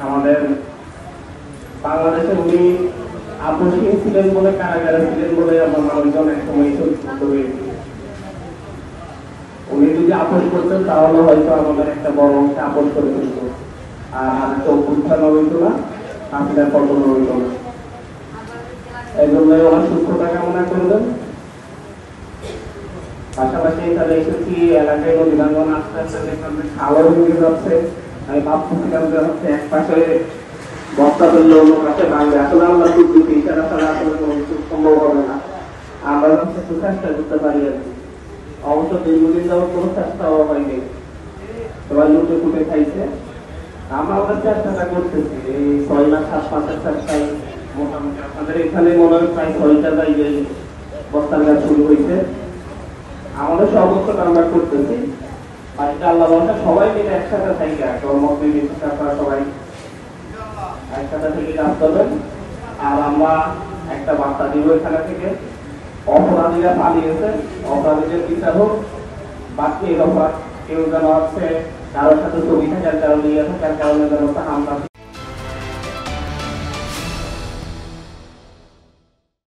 আমাদের বাংলাদেশে উনি আপসহীন ছিলেন বলে, কারাগারে ছিলেন বলে আমরা মানুষজন একসময় উনি যদি আপোষ করতেন তাহলে হয়তো আমাদের একটা বড় অংশে আপোষ করে ফেলত, আর অভ্যুত্থান হইত না, আপনার পতন হইত না। এই জন্য ওনার সুস্থতা কামনা করবেন। পাশাপাশি এখানে এসেছি এলাকায় নদী ভাঙ্গন আস্তে আস্তে এখানে খাওয়ার হয়ে যাচ্ছে। আমি ভাবতেছিলাম যে হচ্ছে এক পাশে বস্তা তুললে অন্য পাশে ভাঙবে, আসলে আমরা দুর্নীতি ইশারা ছাড়া আসলে কোনো কিছু সম্ভব হবে না। আমরা হচ্ছে একটু চেষ্টা করতে পারি আর কি। অবশ্য দীর্ঘদিন যাওয়ার কোনো চেষ্টাও হয়নি, সবাই লুটে ফুটে খাইছে। আমরা আমাদের চেষ্টাটা করতেছি, এই 6 লাখ 7 মাসের চেষ্টায় মোটামুটি আপনাদের এখানে মনে হয় প্রায় 6টা জায়গায় বস্তার কাজ শুরু হয়েছে। আমাদের সর্বোচ্চটা আমরা করতেছি। আজকে আল্লাহ বলতে সবাই মিলে একসাথে থাকি, আপনারা সবাই একসাথে থেকে কাজ করবেন। আর আমরা একটা বার্তা দিব এখানে থেকে, অপরাধীরা পালিয়েছে, অপরাধীদের বিচার হোক। বাকি এর অপরাধ কেউ যেন হচ্ছে কারোর সাথে ছবি থাকার কারণে থাকার কারণে যেন হামলা